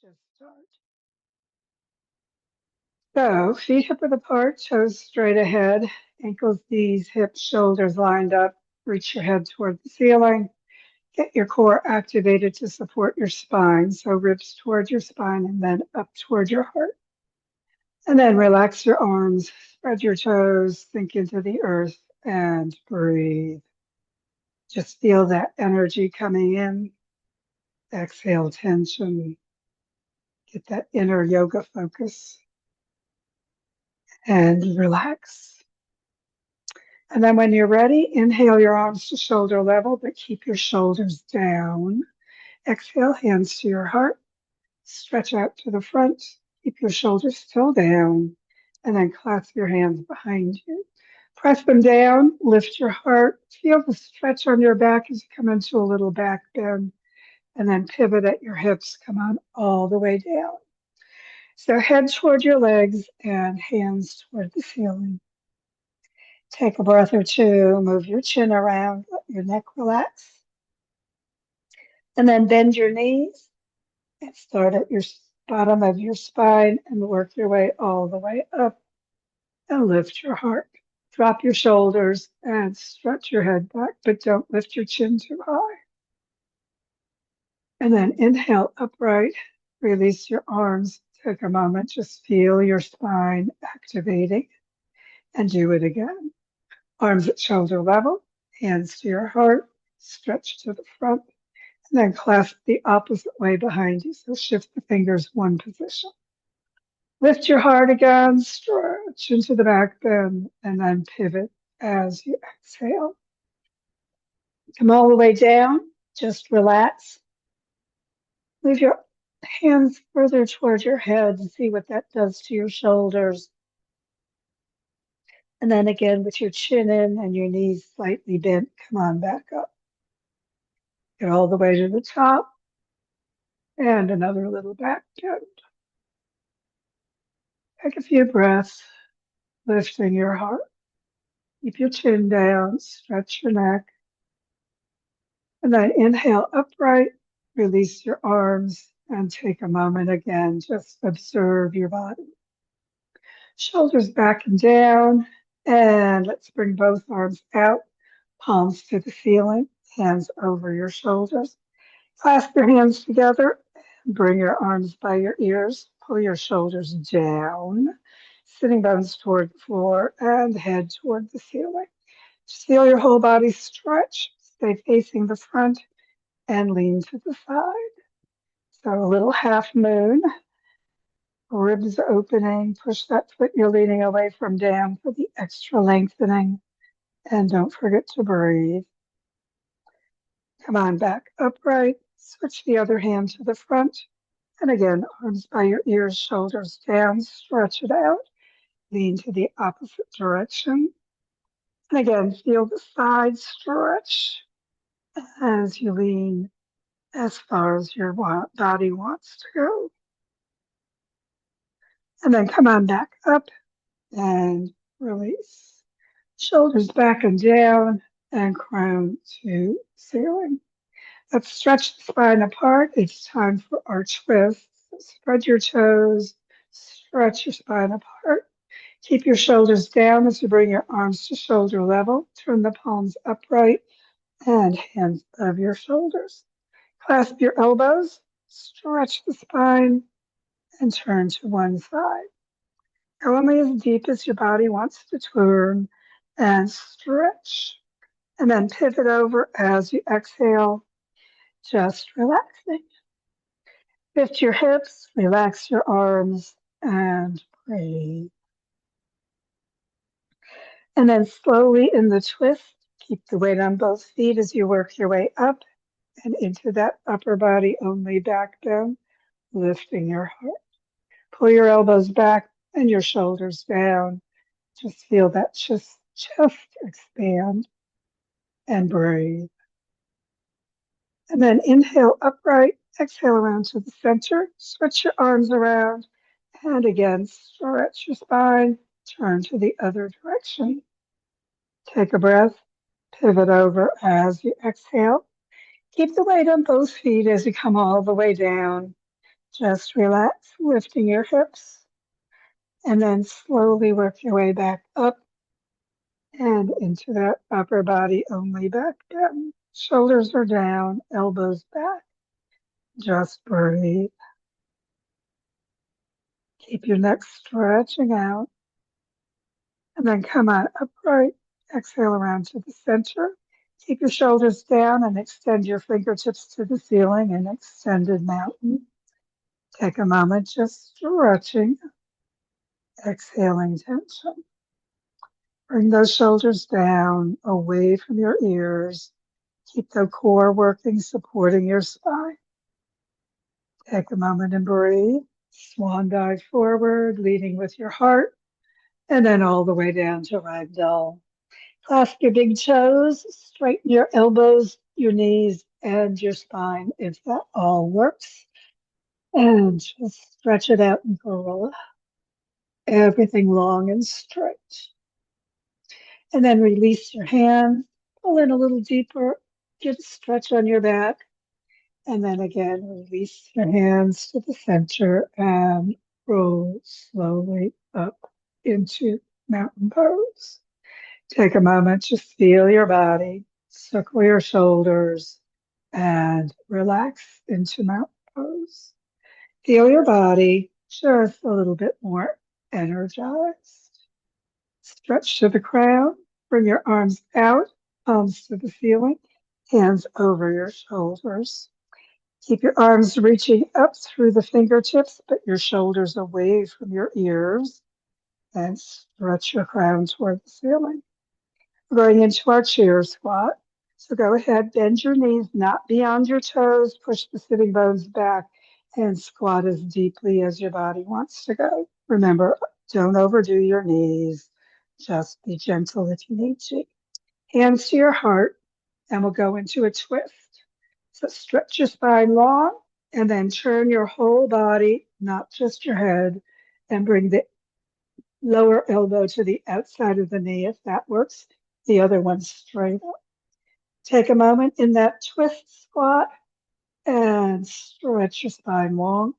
just start. So, feet hip width apart, toes straight ahead, ankles, knees, hips, shoulders lined up. Reach your head toward the ceiling. Get your core activated to support your spine. So, ribs toward your spine and then up toward your heart. And then relax your arms, spread your toes, sink into the earth, and breathe. Just feel that energy coming in. Exhale tension. Get that inner yoga focus and relax. And then when you're ready, inhale your arms to shoulder level, but keep your shoulders down. Exhale, hands to your heart. Stretch out to the front. Keep your shoulders still down. And then clasp your hands behind you. Press them down. Lift your heart. Feel the stretch on your back as you come into a little back bend. And then pivot at your hips. Come on all the way down. So head toward your legs and hands toward the ceiling. Take a breath or two, move your chin around, let your neck relax. And then bend your knees and start at your bottom of your spine and work your way all the way up and lift your heart. Drop your shoulders and stretch your head back, but don't lift your chin too high. And then inhale upright, release your arms. Take a moment, just feel your spine activating and do it again. Arms at shoulder level, hands to your heart, stretch to the front, and then clasp the opposite way behind you. So shift the fingers one position. Lift your heart again, stretch into the back bend, and then pivot as you exhale. Come all the way down, just relax. Move your hands further towards your head and see what that does to your shoulders. And then again, with your chin in and your knees slightly bent, come on back up. Get all the way to the top. And another little back bend. Take a few breaths, lifting your heart. Keep your chin down, stretch your neck. And then inhale upright, release your arms, and take a moment again. Just observe your body. Shoulders back and down. And let's bring both arms out, palms to the ceiling, hands over your shoulders. Clasp your hands together. Bring your arms by your ears. Pull your shoulders down. Sitting bones toward the floor and head toward the ceiling. Just feel your whole body stretch. Stay facing the front and lean to the side. So a little half moon. Ribs opening. Push that foot you're leaning away from down for the extra lengthening. And don't forget to breathe. Come on back upright. Switch the other hand to the front. And again, arms by your ears, shoulders down. Stretch it out. Lean to the opposite direction. And again, feel the side stretch as you lean as far as your body wants to go. And then come on back up and release. Shoulders back and down and crown to ceiling. Let's stretch the spine apart. It's time for our twist. Spread your toes, stretch your spine apart. Keep your shoulders down as you bring your arms to shoulder level. Turn the palms upright and hands above your shoulders. Clasp your elbows, stretch the spine, and turn to one side. Go only as deep as your body wants to turn and stretch. And then pivot over as you exhale, just relaxing. Lift your hips, relax your arms, and breathe. And then slowly in the twist, keep the weight on both feet as you work your way up and into that upper body only back bend, lifting your heart. Pull your elbows back and your shoulders down. Just feel that chest expand and breathe. And then inhale upright, exhale around to the center, switch your arms around, and again, stretch your spine, turn to the other direction. Take a breath, pivot over as you exhale. Keep the weight on both feet as you come all the way down. Just relax, lifting your hips, and then slowly work your way back up and into that upper body only back bend. Shoulders are down, elbows back. Just breathe. Keep your neck stretching out, and then come on upright. Exhale around to the center. Keep your shoulders down and extend your fingertips to the ceiling in extended mountain. Take a moment just stretching, exhaling tension. Bring those shoulders down, away from your ears. Keep the core working, supporting your spine. Take a moment and breathe. Swan dive forward, leading with your heart, and then all the way down to ragdoll. Clasp your big toes, straighten your elbows, your knees, and your spine if that all works. And just stretch it out and pull everything long and straight. And then release your hands, pull in a little deeper, get a stretch on your back. And then again, release your hands to the center and roll slowly up into mountain pose. Take a moment to feel your body, circle your shoulders, and relax into mountain pose. Feel your body just a little bit more energized. Stretch to the crown, bring your arms out, palms to the ceiling, hands over your shoulders. Keep your arms reaching up through the fingertips, but your shoulders away from your ears, and stretch your crown toward the ceiling. We're going into our chair squat. So go ahead, bend your knees, not beyond your toes, push the sitting bones back, and squat as deeply as your body wants to go. Remember, don't overdo your knees. Just be gentle if you need to. Hands to your heart, and we'll go into a twist. So stretch your spine long, and then turn your whole body, not just your head, and bring the lower elbow to the outside of the knee if that works. The other one straight up. Take a moment in that twist squat and stretch your spine long.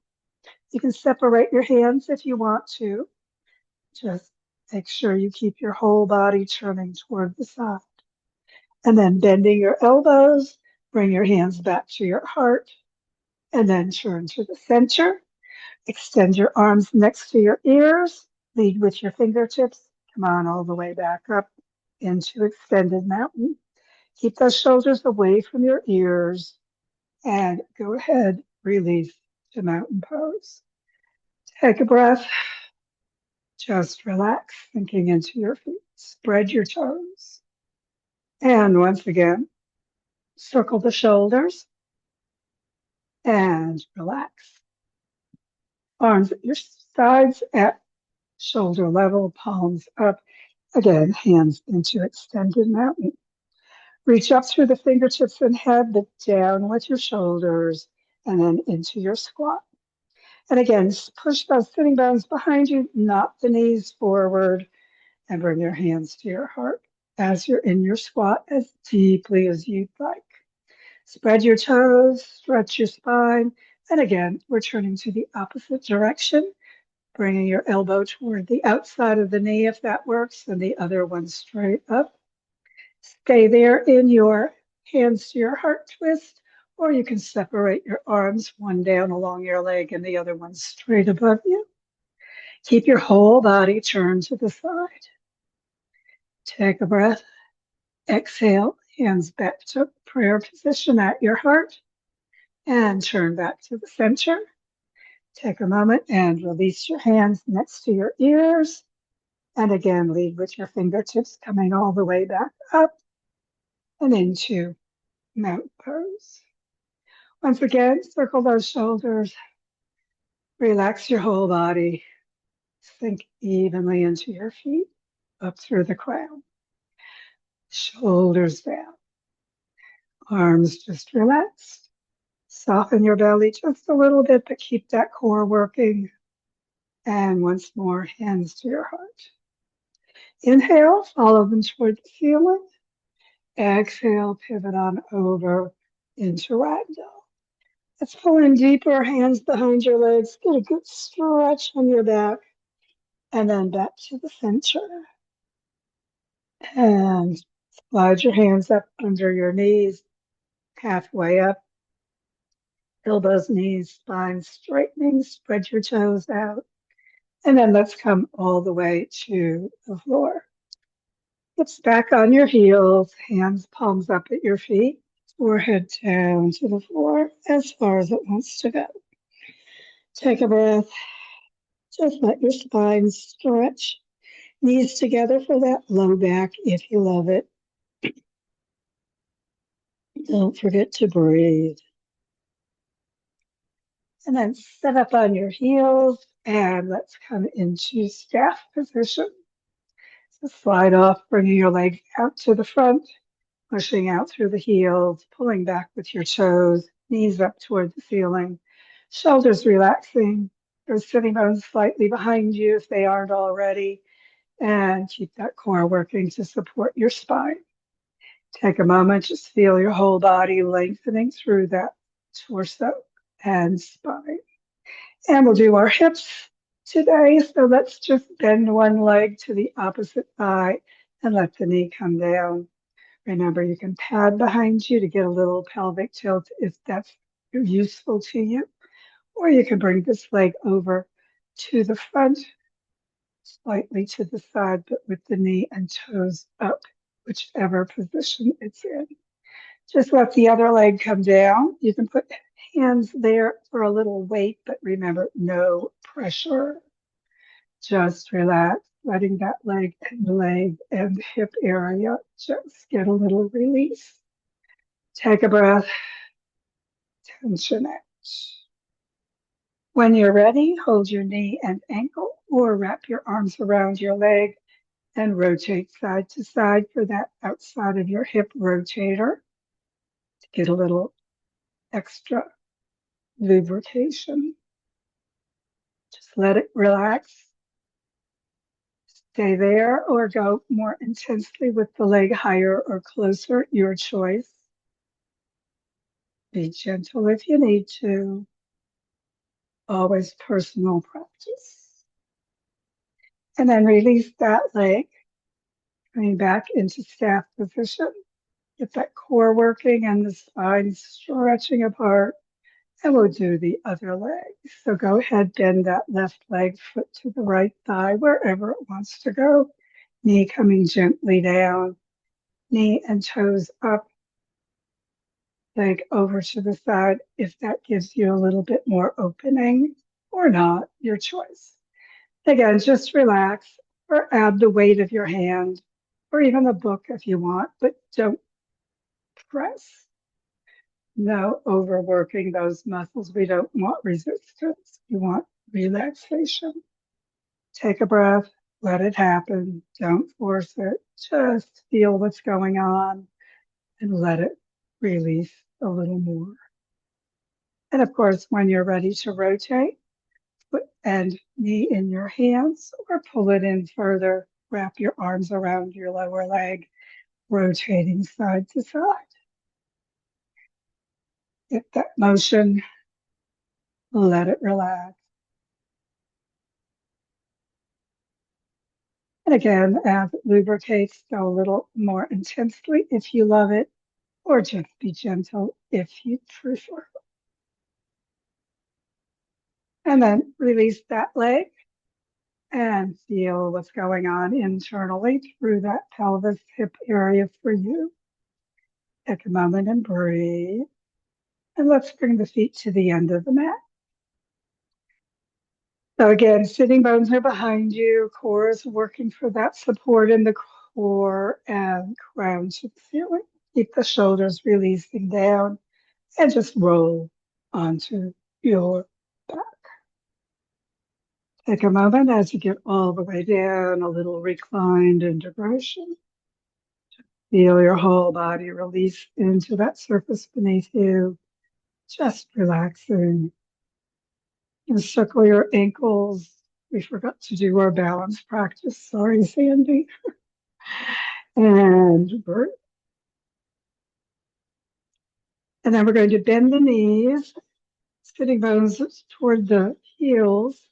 You can separate your hands if you want to. Just make sure you keep your whole body turning toward the side. And then bending your elbows, bring your hands back to your heart, and then turn to the center. Extend your arms next to your ears. Lead with your fingertips. Come on all the way back up into extended mountain. Keep those shoulders away from your ears and go ahead, release to mountain pose. Take a breath. Just relax, sinking into your feet. Spread your toes. And once again, circle the shoulders and relax. Arms at your sides at shoulder level, palms up. Again, hands into extended mountain. Reach up through the fingertips and head, but down with your shoulders, and then into your squat. And again, push those sitting bones behind you, not the knees forward, and bring your hands to your heart as you're in your squat as deeply as you'd like. Spread your toes, stretch your spine, and again, we're turning to the opposite direction, bringing your elbow toward the outside of the knee if that works, and the other one straight up. Stay there in your hands to your heart twist, or you can separate your arms, one down along your leg and the other one straight above you. Keep your whole body turned to the side. Take a breath. Exhale, hands back to prayer position at your heart, and turn back to the center. Take a moment and release your hands next to your ears. And again, lead with your fingertips coming all the way back up and into mountain pose. Once again, circle those shoulders, relax your whole body, sink evenly into your feet, up through the crown. Shoulders down, arms just relaxed. Soften your belly just a little bit, but keep that core working. And once more, hands to your heart. Inhale, follow them toward the ceiling. Exhale, pivot on over into ragdoll. Let's pull in deeper, hands behind your legs. Get a good stretch on your back. And then back to the center. And slide your hands up under your knees, halfway up. Elbows, knees, spine straightening. Spread your toes out. And then let's come all the way to the floor. Hips back on your heels, hands palms up at your feet, forehead down to the floor as far as it wants to go. Take a breath. Just let your spine stretch. Knees together for that low back if you love it. Don't forget to breathe. And then sit up on your heels and let's come into staff position. So slide off, bringing your legs out to the front, pushing out through the heels, pulling back with your toes, knees up toward the ceiling, shoulders relaxing, your sitting bones slightly behind you if they aren't already, and keep that core working to support your spine. Take a moment, just feel your whole body lengthening through that torso and spine. And we'll do our hips today. So let's just bend one leg to the opposite thigh and let the knee come down. Remember, you can pad behind you to get a little pelvic tilt if that's useful to you. Or you can bring this leg over to the front, slightly to the side, but with the knee and toes up, whichever position it's in. Just let the other leg come down. You can put hands there for a little weight, but remember, no pressure. Just relax, letting that leg and hip area just get a little release. Take a breath, tension out. When you're ready, hold your knee and ankle or wrap your arms around your leg and rotate side to side for that outside of your hip rotator to get a little extra lubrication. Just let it relax. Stay there or go more intensely with the leg higher or closer, your choice. Be gentle if you need to. Always personal practice. And then release that leg, coming back into staff position. Get that core working and the spine stretching apart. And we'll do the other leg. So go ahead, bend that left leg, foot to the right thigh, wherever it wants to go. Knee coming gently down, knee and toes up, leg over to the side if that gives you a little bit more opening or not, your choice. Again, just relax or add the weight of your hand or even a book if you want, but don't press. No overworking those muscles. We don't want resistance. We want relaxation. Take a breath, let it happen. Don't force it. Just feel what's going on and let it release a little more. And of course, when you're ready to rotate, foot and knee in your hands or pull it in further, wrap your arms around your lower leg, rotating side to side. Get that motion, let it relax. And again, as it lubricates, go a little more intensely if you love it, or just be gentle if you prefer. And then release that leg and feel what's going on internally through that pelvis hip area for you. Take a moment and breathe. And let's bring the feet to the end of the mat. So again, sitting bones are behind you, core is working for that support in the core and crown to the ceiling. Keep the shoulders releasing down and just roll onto your back. Take a moment as you get all the way down, a little reclined integration. Feel your whole body release into that surface beneath you, just relaxing. And circle your ankles. We forgot to do our balance practice. Sorry, Sandy. And breathe. And then we're going to bend the knees sitting bones toward the heels,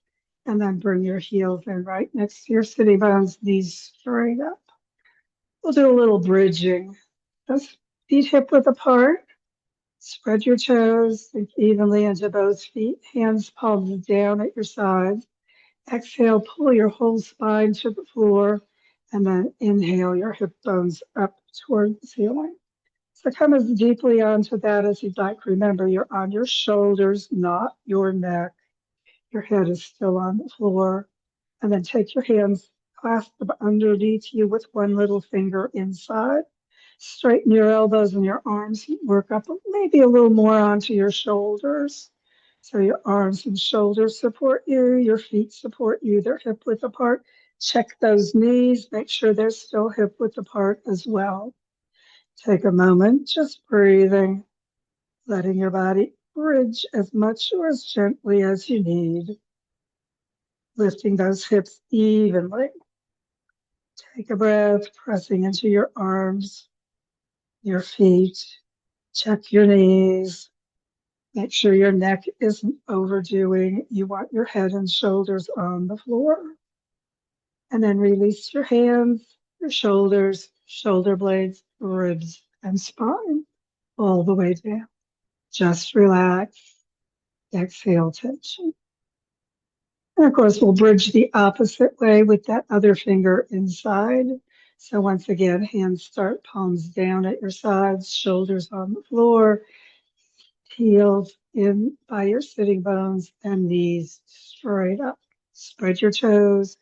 and then bring your heels in right next to your sitting bones, knees straight up. We'll do a little bridging. Just feet hip width apart. Spread your toes, sink evenly into both feet, hands palms down at your sides. Exhale, pull your whole spine to the floor, and then inhale your hip bones up toward the ceiling. So come as deeply onto that as you'd like. Remember, you're on your shoulders, not your neck. Your head is still on the floor. And then take your hands, clasp them underneath you with one little finger inside. Straighten your elbows and your arms. Work up maybe a little more onto your shoulders. So your arms and shoulders support you, your feet support you, they're hip width apart. Check those knees, make sure they're still hip width apart as well. Take a moment, just breathing, letting your body bridge as much or as gently as you need. Lifting those hips evenly. Take a breath, pressing into your arms, your feet. Check your knees. Make sure your neck isn't overdoing. You want your head and shoulders on the floor. And then release your hands, your shoulders, shoulder blades, ribs, and spine all the way down. Just relax. Exhale tension. And of course, we'll bridge the opposite way with that other finger inside. So once again, hands start palms down at your sides, shoulders on the floor, heels in by your sitting bones, and knees straight up. Spread your toes,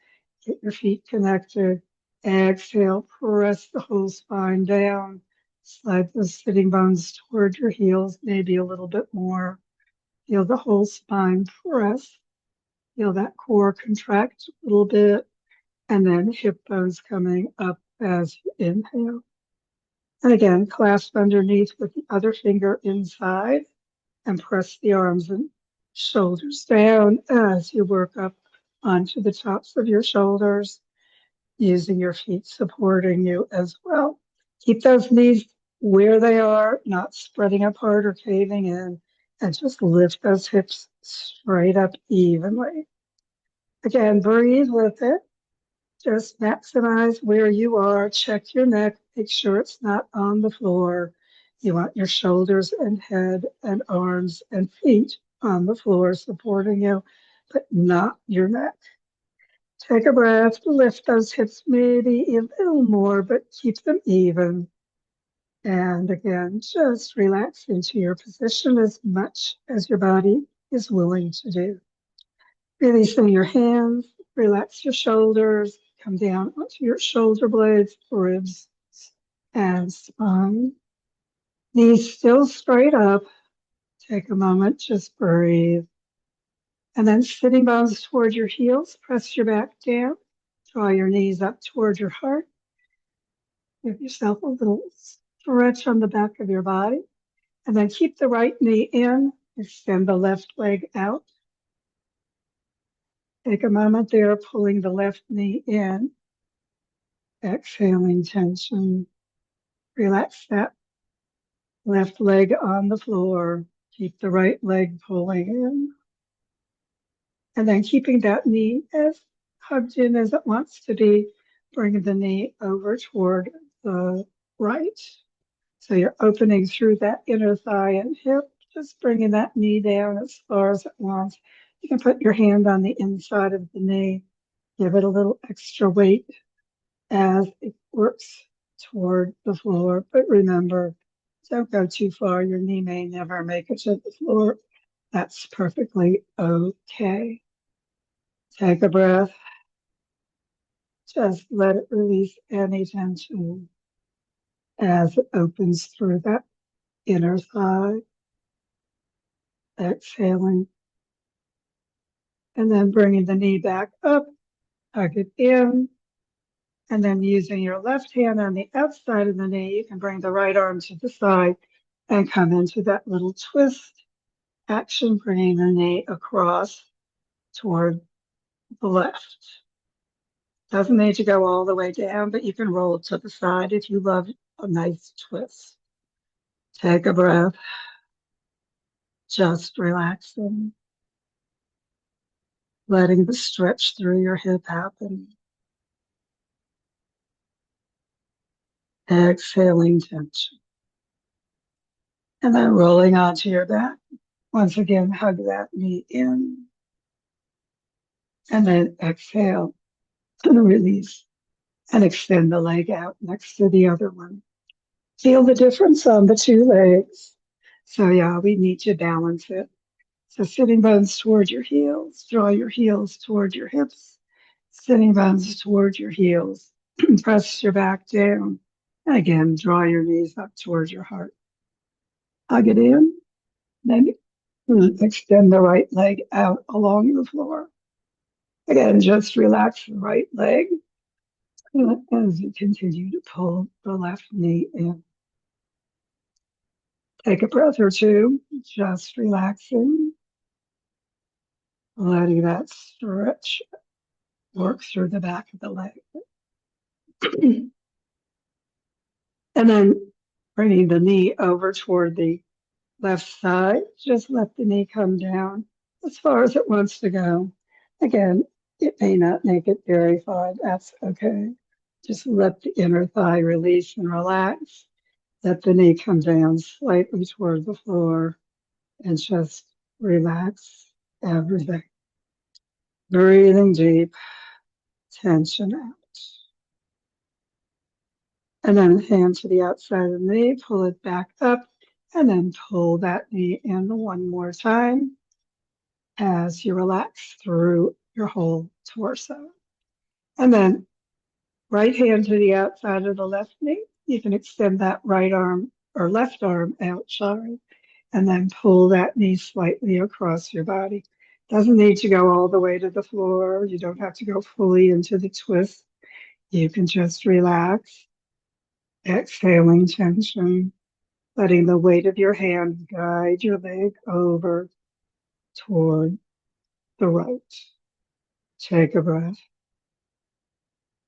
get your feet connected. Exhale, press the whole spine down. Slide the sitting bones toward your heels, maybe a little bit more. Feel the whole spine press. Feel that core contract a little bit, and then hip bones coming up as you inhale. And again, clasp underneath with the other finger inside and press the arms and shoulders down as you work up onto the tops of your shoulders, using your feet supporting you as well. Keep those knees where they are, not spreading apart or caving in, and just lift those hips straight up evenly. Again, breathe with it. Just maximize where you are. Check your neck. Make sure it's not on the floor. You want your shoulders and head and arms and feet on the floor supporting you, but not your neck. Take a breath. Lift those hips maybe a little more, but keep them even. And again, just relax into your position as much as your body is willing to do. Releasing your hands, relax your shoulders, come down onto your shoulder blades, ribs, and spine. Knees still straight up. Take a moment, just breathe. And then sitting bones toward your heels, press your back down. Draw your knees up toward your heart. Give yourself a little stretch on the back of your body. And then keep the right knee in. Extend the left leg out. Take a moment there, pulling the left knee in. Exhaling tension. Relax that left leg on the floor. Keep the right leg pulling in. And then keeping that knee as hugged in as it wants to be, bringing the knee over toward the right. So you're opening through that inner thigh and hip, just bringing that knee down as far as it wants. You can put your hand on the inside of the knee, give it a little extra weight as it works toward the floor. But remember, don't go too far. Your knee may never make it to the floor. That's perfectly okay. Take a breath. Just let it release any tension as it opens through that inner thigh. Exhaling. And then bringing the knee back up, hug it in. And then using your left hand on the outside of the knee, you can bring the right arm to the side and come into that little twist action, bringing the knee across toward the left. Doesn't need to go all the way down, but you can roll it to the side if you love a nice twist. Take a breath. just relaxing, letting the stretch through your hip happen, exhaling tension, and then rolling onto your back. Once again, hug that knee in, and then exhale and release, and extend the leg out next to the other one. Feel the difference on the two legs. So yeah, we need to balance it. So sitting bones toward your heels, draw your heels toward your hips, sitting bones toward your heels, press your back down. And again, draw your knees up towards your heart. Hug it in, then extend the right leg out along the floor. Again, just relax the right leg as you continue to pull the left knee in. Take a breath or two, just relaxing, letting that stretch work through the back of the leg. And then bringing the knee over toward the left side, just let the knee come down as far as it wants to go. Again, it may not make it very far, that's okay. Just let the inner thigh release and relax. Let the knee come down slightly toward the floor and just relax everything. Breathing deep, tension out. And then hand to the outside of the knee, pull it back up, and then pull that knee in one more time as you relax through your whole torso. And then right hand to the outside of the left knee. You can extend that right arm or left arm out, sorry, and then pull that knee slightly across your body. Doesn't need to go all the way to the floor. You don't have to go fully into the twist. You can just relax, exhaling tension, letting the weight of your hand guide your leg over toward the right. Take a breath,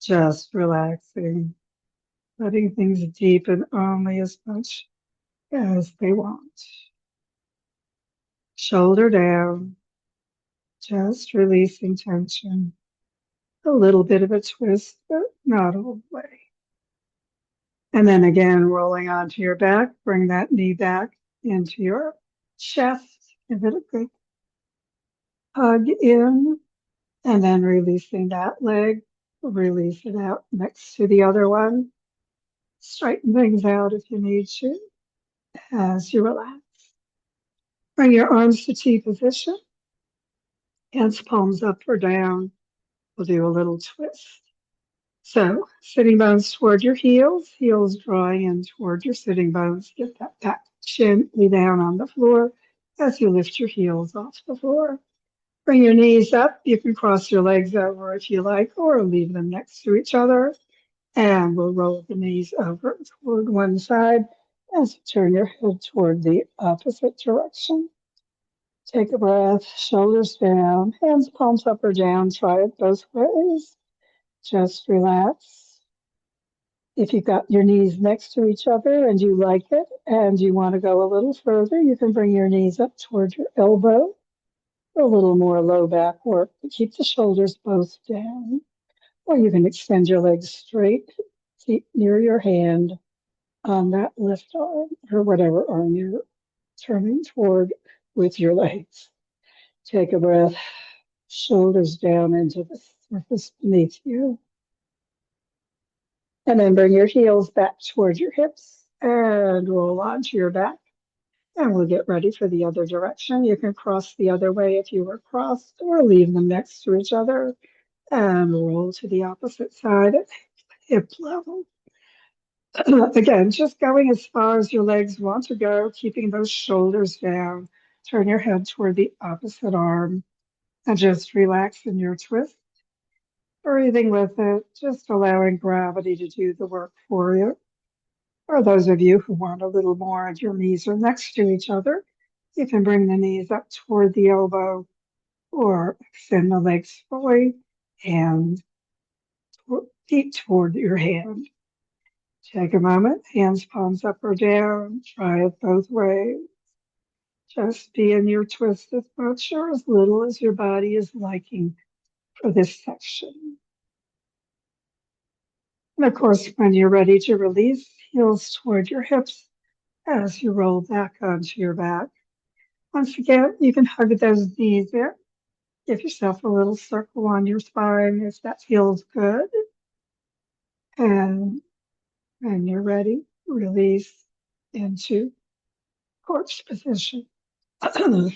just relaxing, letting things deepen only as much as they want. Shoulder down, just releasing tension. A little bit of a twist, but not all the way. And then again, rolling onto your back, bring that knee back into your chest. Give it a good hug in, and then releasing that leg. Release it out next to the other one. Straighten things out if you need to as you relax. Bring your arms to T position. Hands palms up or down. We'll do a little twist. So sitting bones toward your heels, heels drawing in toward your sitting bones. Get that back gently down on the floor as you lift your heels off the floor. Bring your knees up. You can cross your legs over if you like, or leave them next to each other. And we'll roll the knees over toward one side as you turn your head toward the opposite direction. Take a breath, shoulders down, hands palms up or down. Try it both ways. Just relax. If you've got your knees next to each other and you like it and you want to go a little further, you can bring your knees up toward your elbow for a little more low back work, but keep the shoulders both down. Or you can extend your legs straight, feet near your hand on that left arm or whatever arm you're turning toward with your legs. Take a breath, shoulders down into the surface beneath you. And then bring your heels back towards your hips and roll onto your back. And we'll get ready for the other direction. You can cross the other way if you were crossed or leave them next to each other and roll to the opposite side at hip level. Again, just going as far as your legs want to go, keeping those shoulders down. Turn your head toward the opposite arm and just relax in your twist. Breathing with it, just allowing gravity to do the work for you. For those of you who want a little more and your knees are next to each other, you can bring the knees up toward the elbow or extend the legs fully and feet toward your hand. Take a moment, hands palms up or down, try it both ways. Just be in your twisted posture as little as your body is liking for this section. And of course, when you're ready to release, heels toward your hips as you roll back onto your back. Once again, you can hug those knees there. Give yourself a little circle on your spine if that feels good. And when you're ready, release into corpse position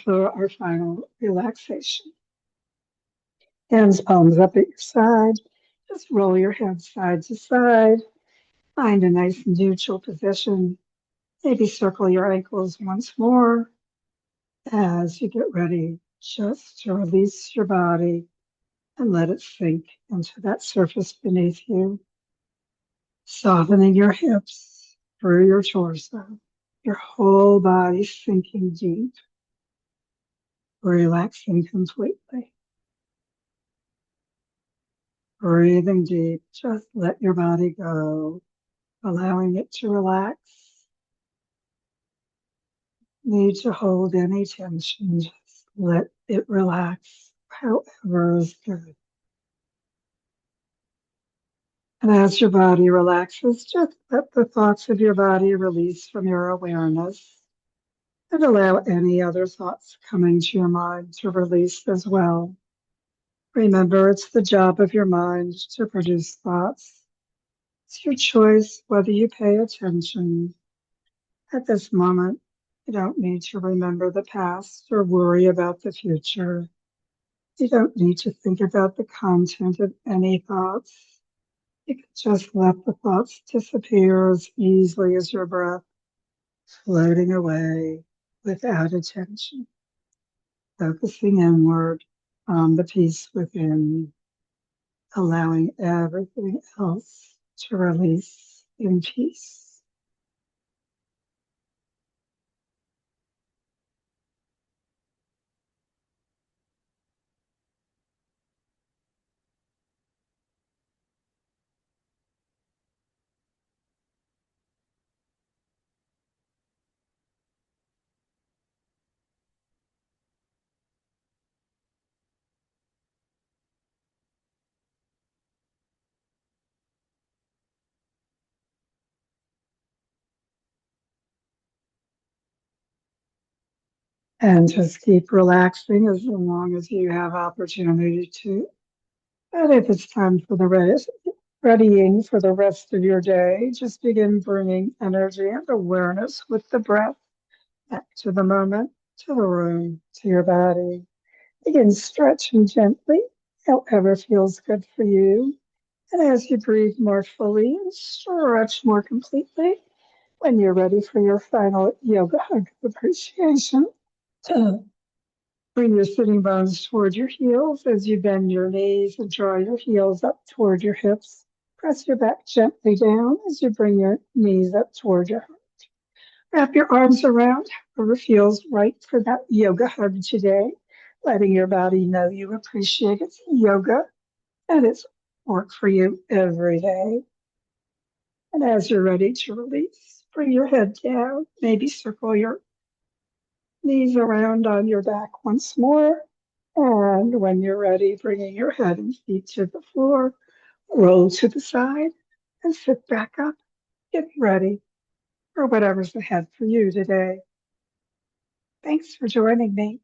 for our final relaxation. Hands palms up at your side. Just roll your head side to side. Find a nice neutral position. Maybe circle your ankles once more as you get ready just to release your body and let it sink into that surface beneath you. Softening your hips through your torso, your whole body sinking deep, relaxing completely. Breathing deep, just let your body go, allowing it to relax. Need to hold any tension, just let it relax, however is good. And as your body relaxes, just let the thoughts of your body release from your awareness and allow any other thoughts coming to your mind to release as well. Remember, it's the job of your mind to produce thoughts. It's your choice whether you pay attention. At this moment, you don't need to remember the past or worry about the future. You don't need to think about the content of any thoughts. You can just let the thoughts disappear as easily as your breath, floating away without attention, focusing inward on the peace within, allowing everything else to release in peace. And just keep relaxing as long as you have opportunity to. And if it's time for the rest, readying for the rest of your day, just begin bringing energy and awareness with the breath back to the moment, to the room, to your body. Begin stretching gently, however feels good for you. And as you breathe more fully and stretch more completely, when you're ready for your final yoga hug of appreciation, bring your sitting bones toward your heels as you bend your knees and draw your heels up toward your hips. Press your back gently down as you bring your knees up toward your heart. Wrap your arms around whoever feels right for that yoga hug today, letting your body know you appreciate its yoga and its work for you every day. And as you're ready to release, bring your head down, maybe circle your knees around on your back once more. And when you're ready, bringing your head and feet to the floor, roll to the side and sit back up, getting ready for whatever's ahead for you today. Thanks for joining me.